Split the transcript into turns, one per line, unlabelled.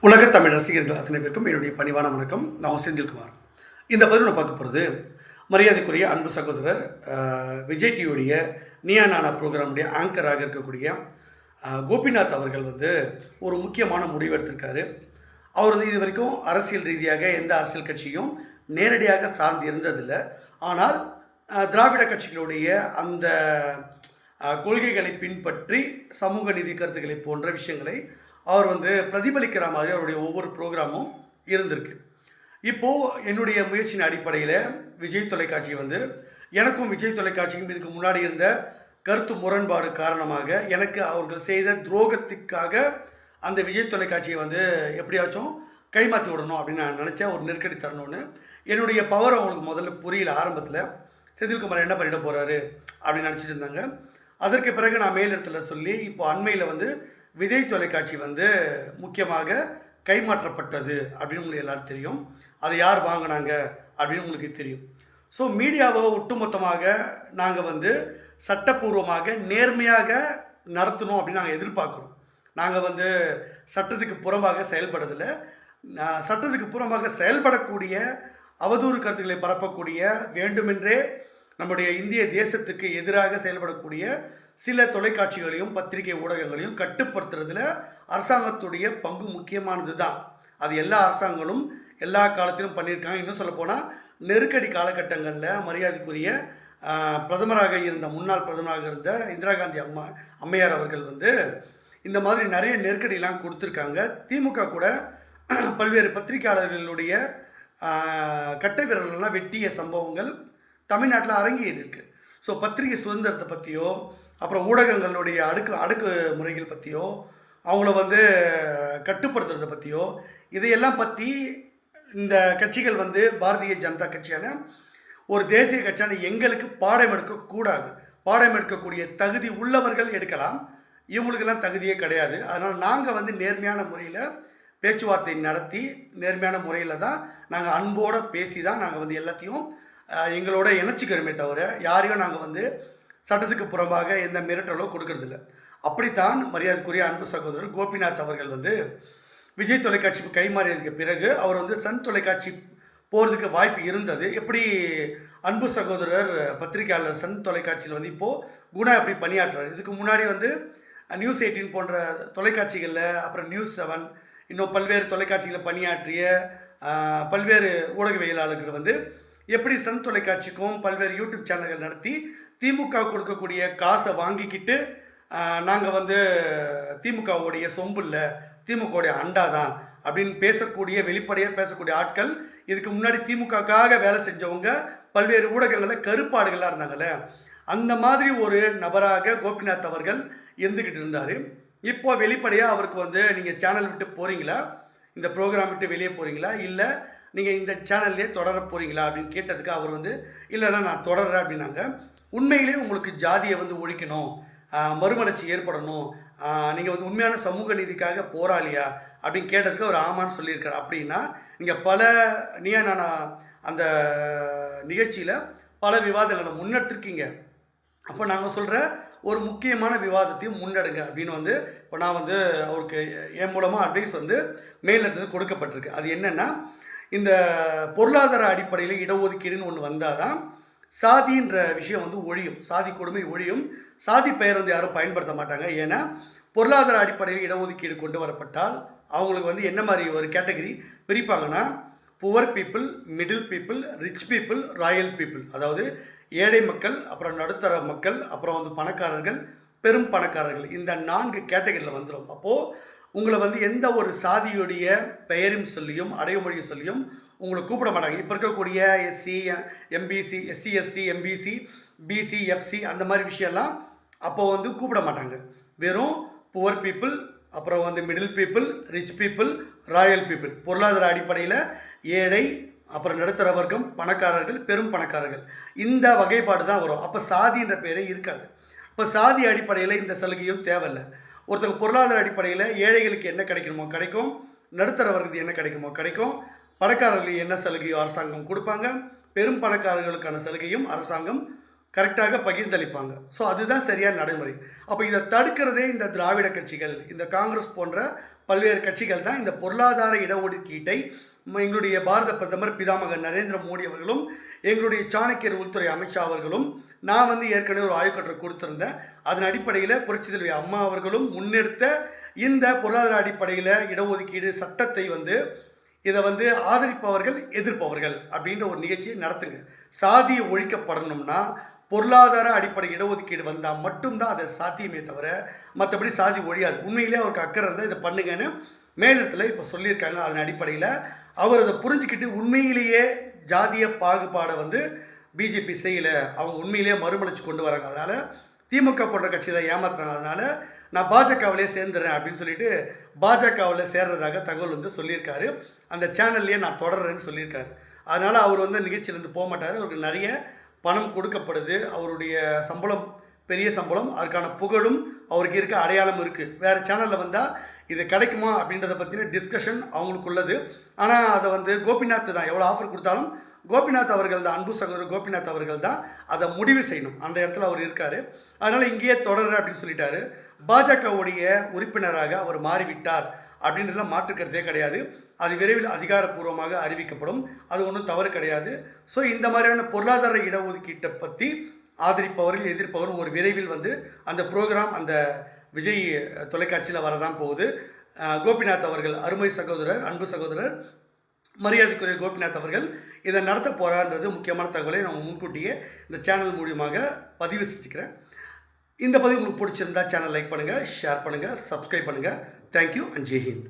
உலக தமிழ் ரசிகர்கள் அத்தனை பேருக்கும் என்னுடைய பணிவான வணக்கம். நான் செந்தில்குமார். இந்த பதிவு நான் பார்க்க போகிறது மரியாதைக்குரிய அன்பு சகோதரர் விஜய் டிவியுடைய நீயா நானா ப்ரோக்ராமுடைய ஆங்கராக இருக்கக்கூடிய கோபிநாத் அவர்கள் ஒரு முக்கியமான முடிவு எடுத்திருக்காரு. அவர் இது வரைக்கும் அரசியல் ரீதியாக எந்த அரசியல் கட்சியும் நேரடியாக சார்ந்து இருந்ததில்லை. ஆனால் திராவிட கட்சிகளுடைய அந்த கொள்கைகளை பின்பற்றி சமூக நீதி கருத்துக்களை போன்ற விஷயங்களை அவர் பிரதிபலிக்கிற மாதிரி அவருடைய ஒவ்வொரு ப்ரோக்ராமும் இருந்திருக்கு. இப்போது என்னுடைய முயற்சியின் அடிப்படையில் விஜய் தொலைக்காட்சி எனக்கும் விஜய் தொலைக்காட்சிக்கும் இதுக்கு முன்னாடி இருந்த கருத்து முரண்பாடு காரணமாக எனக்கு அவர்கள் செய்த துரோகத்துக்காக அந்த விஜய் தொலைக்காட்சியை எப்படியாச்சும் கைமாற்றி விடணும் அப்படின்னு நான் நினச்சேன். ஒரு நெருக்கடி தரணும்னு என்னுடைய பவர் அவங்களுக்கு முதல்ல புரியல. ஆரம்பத்தில் செந்தில்குமார் என்ன பண்ணிட போகிறாரு அப்படின்னு நினச்சிட்டு இருந்தாங்க. அதற்கு பிறகு நான் மேலிடத்தில் சொல்லி இப்போ அண்மையில் விஜய் தொலைக்காட்சி முக்கியமாக கைமாற்றப்பட்டது அப்படின்னு உங்களுக்கு எல்லோரும் தெரியும். அதை யார் வாங்கினாங்க அப்படின்னு உங்களுக்கு தெரியும். ஸோ மீடியாவை ஒட்டுமொத்தமாக நாங்கள் சட்டப்பூர்வமாக நேர்மையாக நடத்தணும் அப்படின்னு நாங்கள் எதிர்பார்க்குறோம். நாங்கள் சட்டத்துக்கு புறம்பாக செயல்படுறதில்லை. சட்டத்துக்கு புறம்பாக செயல்படக்கூடிய அவதூறு கருத்துக்களை பரப்பக்கூடிய வேண்டுமென்றே நம்முடைய இந்திய தேசத்துக்கு எதிராக செயல்படக்கூடிய சில தொலைக்காட்சிகளையும் பத்திரிகை ஊடகங்களையும் கட்டுப்படுத்துறதுல அரசாங்கத்துடைய பங்கு முக்கியமானது தான். அது எல்லா அரசாங்கங்களும் எல்லா காலத்திலும் பண்ணியிருக்காங்க. இன்னும் சொல்லப்போனால் நெருக்கடி காலகட்டங்களில் மரியாதைக்குரிய பிரதமராக இருந்த முன்னாள் பிரதமராக இருந்த இந்திரா காந்தி அம்மையார் அவர்கள் இந்த மாதிரி நிறைய நெருக்கடியெலாம் கொடுத்துருக்காங்க. திமுக கூட பல்வேறு பத்திரிகையாளர்களுடைய கட்டை விரலெல்லாம் வெட்டிய சம்பவங்கள் தமிழ்நாட்டில் அரங்கேறியிருக்கு. ஸோ பத்திரிகை சுதந்திரத்தை பற்றியோ அப்புறம் ஊடகங்களுடைய அடுக்கு முறைகள் பற்றியோ அவங்கள கட்டுப்படுத்துறதை பற்றியோ இதையெல்லாம் பற்றி இந்த கட்சிகள் பாரதிய ஜனதா கட்சியான ஒரு தேசிய கட்சியான எங்களுக்கு பாடம் எடுக்கக்கூடாது. பாடம் எடுக்கக்கூடிய தகுதி உள்ளவர்கள் எடுக்கலாம், இவங்களுக்கெல்லாம் தகுதியே கிடையாது. அதனால் நாங்கள் நேர்மையான முறையில் பேச்சுவார்த்தை நடத்தி நேர்மையான முறையில் தான் நாங்கள் அன்போடு பேசி தான் நாங்கள் எல்லாத்தையும் எங்களோட இணைச்சிக்கிறோமே தவிர யாரையும் நாங்கள் சட்டத்துக்கு புறம்பாக எந்த மிரட்டலோ கொடுக்கறதில்ல. அப்படித்தான் மரியாதைக்குரிய அன்பு சகோதரர் கோபிநாத் அவர்கள் விஜய் தொலைக்காட்சிக்கு கைமாறியதுக்கு பிறகு அவர் சன் தொலைக்காட்சி போகிறதுக்கு வாய்ப்பு இருந்தது. எப்படி அன்பு சகோதரர் பத்திரிகையாளர் சன் தொலைக்காட்சியில் இப்போது குணா எப்படி பணியாற்றுறார். இதுக்கு முன்னாடி நியூஸ் 18 போன்ற தொலைக்காட்சிகளில் அப்புறம் நியூஸ் 7 இன்னும் பல்வேறு தொலைக்காட்சிகளில் பணியாற்றிய பல்வேறு ஊடகவியலாளர்கள் எப்படி சன் தொலைக்காட்சிக்கும் பல்வேறு யூடியூப் சேனல்கள் நடத்தி திமுக கொடுக்கக்கூடிய காசை வாங்கிக்கிட்டு நாங்கள் திமுகவுடைய சொம்பு இல்லை, திமுகவுடைய அண்டா தான் அப்படின்னு பேசக்கூடிய வெளிப்படையாக பேசக்கூடிய ஆட்கள் இதுக்கு முன்னாடி திமுகவுக்காக வேலை செஞ்சவங்க பல்வேறு ஊடகங்களில் கருப்பாடுகளாக இருந்தாங்கள்ல, அந்த மாதிரி ஒரு நபராக கோபிநாத் அவர்கள் இருந்துக்கிட்டு இருந்தார். இப்போ வெளிப்படையாக அவருக்கு நீங்கள் சேனல் விட்டு போகிறீங்களா, இந்த ப்ரோக்ராம் விட்டு வெளியே போகிறீங்களா, இல்லை நீங்கள் இந்த சேனல்லே தொடர போகிறீங்களா அப்படின்னு கேட்டதுக்கு அவர் இல்லைன்னா நான் தொடர்றேன் அப்படின்னாங்க. உண்மையிலே உங்களுக்கு ஜாதியை ஒழிக்கணும், மறுமலர்ச்சி ஏற்படணும், நீங்கள் உண்மையான சமூக நீதிக்காக போராளியா அப்படின்னு கேட்டதுக்கு அவர் ஆமான்னு சொல்லியிருக்கார். அப்படின்னா நீங்கள் பல நீயா நானா அந்த நிகழ்ச்சியில் பல விவாதங்களை முன்னெடுத்திருக்கீங்க. அப்போ நாங்கள் சொல்கிற ஒரு முக்கியமான விவாதத்தையும் முன்னெடுங்க அப்படின்னு இப்போ நான் அவருக்கு என் மூலமாக அட்வைஸ் மேலிருந்து கொடுக்கப்பட்டிருக்கு. அது என்னென்னா, இந்த பொருளாதார அடிப்படையில் இடஒதுக்கீடுன்னு ஒன்று வந்தால் தான் சாதின்ற விஷயம் ஒழியும், சாதி கொடுமை ஒழியும். சாதி பெயர் யாரும் பயன்படுத்த மாட்டாங்க. ஏன்னா பொருளாதார அடிப்படையில் இடஒதுக்கீடு கொண்டு வரப்பட்டால் அவங்களுக்கு என்ன மாதிரி ஒரு கேட்டகரி பிரிப்பாங்கன்னா, poor people, middle people, rich people, royal people. அதாவது ஏழை மக்கள், அப்புறம் நடுத்தர மக்கள், அப்புறம் பணக்காரர்கள், பெரும் பணக்காரர்கள். இந்த 4 கேட்டகரியில் வந்துடும். அப்போது உங்களை எந்த ஒரு சாதியுடைய பெயரும் சொல்லியும் அடைமொழியும் சொல்லியும் உங்களை கூப்பிட மாட்டாங்க. இப்போ இருக்கக்கூடிய SC, MBC, SC, ST, MBC, BC, FC அந்த மாதிரி விஷயம்லாம் அப்போது கூப்பிட மாட்டாங்க. வெறும் புவர் பீப்புள், அப்புறம் middle people, rich people, royal people. பொருளாதார அடிப்படையில் ஏழை, அப்புறம் நடுத்தர வர்க்கம், பணக்காரர்கள், பெரும் பணக்காரர்கள், இந்த வகைப்பாடு தான் வரும். அப்போ சாதின்ற பேரே இருக்காது. இப்போ சாதி அடிப்படையில் இந்த சலுகையும் தேவையில்லை. ஒருத்தங்க பொருளாதார அடிப்படையில் ஏழைகளுக்கு என்ன கிடைக்கணுமோ கிடைக்கும், நடுத்தர வர்க்கத்துக்கு என்ன கிடைக்குமோ கிடைக்கும், பணக்காரர்களுக்கு என்ன சலுகையோ அரசாங்கம் கொடுப்பாங்க, பெரும் பணக்காரர்களுக்கான சலுகையும் அரசாங்கம் கரெக்டாக பகிர்ந்தளிப்பாங்க. ஸோ அதுதான் சரியான நடைமுறை. அப்போ இதை தடுக்கிறதே இந்த திராவிட கட்சிகள், இந்த காங்கிரஸ் போன்ற பல்வேறு கட்சிகள் தான் இந்த பொருளாதார இடஒதுக்கீட்டை எங்களுடைய பாரத பிரதமர் பிதாமகர் நரேந்திர மோடி அவர்களும் எங்களுடைய சாணக்கியர் உள்துறை அமித்ஷா அவர்களும் நான் வந்து ஏற்கனவே ஒரு ஆய்வுக்கட்டுரை கொடுத்துருந்தேன். அதன் அடிப்படையில் புரட்சித் தலைவி அம்மா அவர்களும் முன்னெடுத்த இந்த பொருளாதார அடிப்படையில் இடஒதுக்கீடு சட்டத்தை வந்து இதை வந்து ஆதரிப்பவர்கள் எதிர்ப்பவர்கள் அப்படின்ற ஒரு நிகழ்ச்சியை நடத்துங்க. சாதியை ஒழிக்கப்படணும்னா பொருளாதார அடிப்படை இடஒதுக்கீடு வந்தால் மட்டும்தான் அதை சாத்தியமே தவிர மற்றபடி சாதி ஒழியாது. உண்மையிலே அவருக்கு அக்கறை இருந்தால் இதை பண்ணுங்கன்னு மேலிடத்தில் இப்போ சொல்லியிருக்காங்க. அதன் அடிப்படையில் அவர் அதை புரிஞ்சுக்கிட்டு உண்மையிலேயே ஜாதிய பாகுபாடை வந்து பிஜேபி செய்யலை, அவங்க உண்மையிலேயே மறுமலர்ச்சி கொண்டு வராங்க. அதனால் திமுக போன்ற கட்சி தான் ஏமாத்துறாங்க. அதனால் நான் பாஜகவிலே சேர்ந்துடுறேன் அப்படின்னு சொல்லிட்டு பாஜகவில் சேர்றதாக தகவல் வந்து சொல்லியிருக்காரு. அந்த சேனல்லையே நான் தொடர்றேன்னு சொல்லியிருக்காரு. அதனால் அவர் வந்து நிகழ்ச்சியிலேருந்து போக மாட்டார். அவருக்கு நிறைய பணம் கொடுக்கப்படுது. அவருடைய சம்பளம் பெரிய சம்பளம், அதுக்கான புகழும் அவருக்கு இருக்க அடையாளம் இருக்குது. வேறு சேனலில் வந்தால் இது கிடைக்குமா அப்படின்றத பற்றின டிஸ்கஷன் அவங்களுக்குள்ளது. ஆனால் அதை வந்து கோபிநாத் தான் எவ்வளோ ஆஃபர் கொடுத்தாலும் கோபிநாத் அவர்கள் தான், அன்பு சகோதரர் கோபிநாத் அவர்கள் தான் அதை முடிவு செய்யணும். அந்த இடத்துல அவர் இருக்கார். அதனால் இங்கேயே தொடர்ற அப்படின்னு சொல்லிட்டாரு. பாஜகவுடைய உறுப்பினராக அவர் மாறிவிட்டார் அப்படின்றதுல மாற்றுக்கிறதே கிடையாது. அது விரைவில் அதிகாரப்பூர்வமாக அறிவிக்கப்படும். அது ஒன்றும் தவறு கிடையாது. ஸோ இந்த மாதிரியான பொருளாதார இடஒதுக்கீட்டை பற்றி ஆதரிப்பவர்கள் எதிர்ப்பவர்கள் ஒரு விரைவில் வந்து அந்த ப்ரோக்ராம் அந்த விஜய் தொலைக்காட்சியில் வரதான் போகுது. கோபிநாத் அவர்கள், அருமை சகோதரர், அன்பு சகோதரர், மரியாதைக்குரிய கோபிநாத் அவர்கள் இதை நடத்த போகிறான்றது முக்கியமான தகவலை நான் முன்கூட்டியே இந்த சேனல் மூலியமாக பதிவு செஞ்சுக்கிறேன். இந்த பதிவு உங்களுக்கு பிடிச்சிருந்தா சேனல் லைக் பண்ணுங்கள், ஷேர் பண்ணுங்கள், சப்ஸ்கிரைப் பண்ணுங்கள். Thank you and Jai Hind.